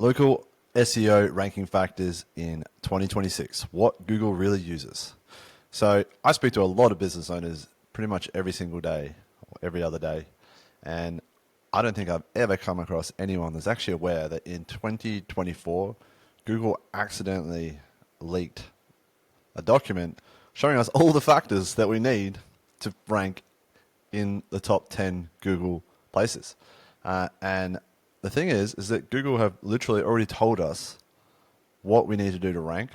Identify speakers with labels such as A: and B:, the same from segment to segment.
A: Local SEO ranking factors in 2026. What Google really uses. So I speak to a lot of business owners pretty much every single day or every other day. And I don't think I've ever come across anyone that's actually aware that in 2024, Google accidentally leaked a document showing us all the factors that we need to rank in the top 10 Google places. And the thing is that Google have literally already told us what we need to do to rank.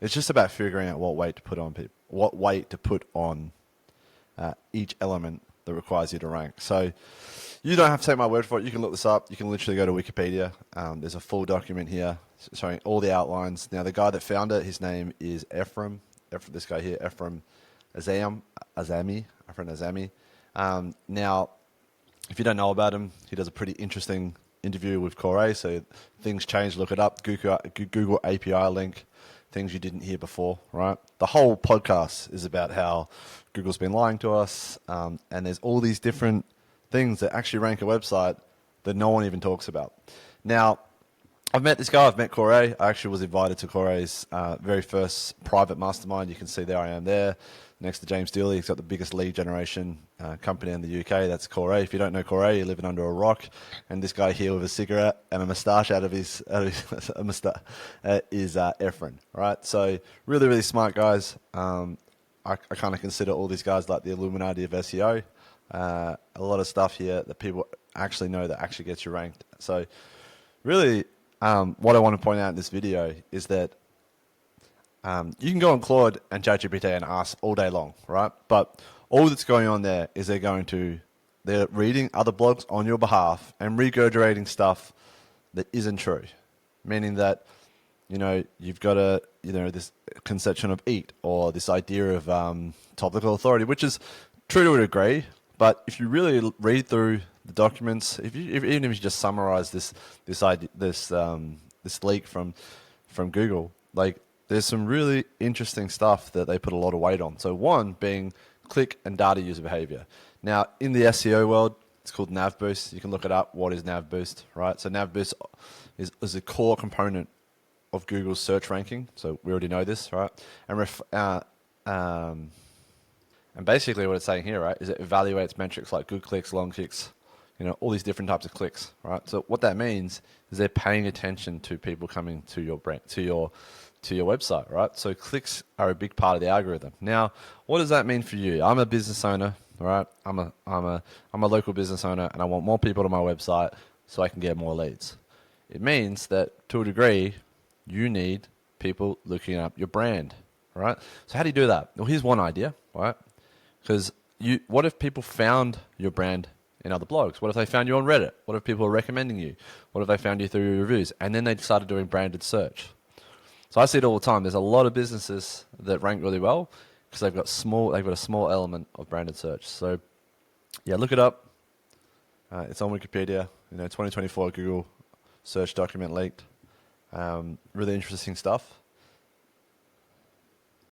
A: It's just about figuring out what weight to put on people, what weight to put on each element that requires you to rank. So you don't have to take my word for it. You can look this up. You can literally go to Wikipedia. There's a full document here showing all the outlines. Now, the guy that found it, his name is Erfan. This guy here, Erfan Azimi. Now, if you don't know about him, he does a pretty interesting interview with Corey. So things change. Look it up. Google API link. Things you didn't hear before, right? The whole podcast is about how Google's been lying to us, and there's all these different things that actually rank a website that no one even talks about. Now, I've met this guy. I've met Corey. I actually was invited to Corey's very first private mastermind. You can see there I am there next to James Dealey. He's got the biggest lead generation company in the UK. That's Corey. If you don't know Corey, you're living under a rock. And this guy here with a cigarette and a moustache out of his moustache is Erfan, right? So really, really smart guys. I kind of consider all these guys like the Illuminati of SEO. A lot of stuff here that people actually know that actually gets you ranked. So really, what I want to point out in this video is that you can go on Claude and ChatGPT and ask all day long, right? But all that's going on there is they're reading other blogs on your behalf and regurgitating stuff that isn't true. Meaning that, you've got this conception of EAT or this idea of topical authority, which is true to a degree. But if you really read through the documents, even if you just summarize this leak from Google, there's some really interesting stuff that they put a lot of weight on. So one being click and data user behavior. Now, in the SEO world, it's called NavBoost. You can look it up. What is NavBoost, right? So NavBoost is a core component of Google's search ranking. So we already know this, right? And basically what it's saying here, right, is it evaluates metrics like good clicks, long clicks, all these different types of clicks, right? So what that means is they're paying attention to people coming to your brand, to your website, right? So clicks are a big part of the algorithm. Now, what does that mean for you? I'm a business owner, right? I'm a local business owner, and I want more people to my website so I can get more leads. It means that to a degree, you need people looking up your brand, right? So how do you do that? Well, here's one idea, right? Because what if people found your brand in other blogs? What if they found you on Reddit? What if people are recommending you? What if they found you through your reviews? And then they started doing branded search. So I see it all the time. There's a lot of businesses that rank really well because they've got a small element of branded search. So yeah, look it up. It's on Wikipedia. 2024 Google search document leaked. Really interesting stuff.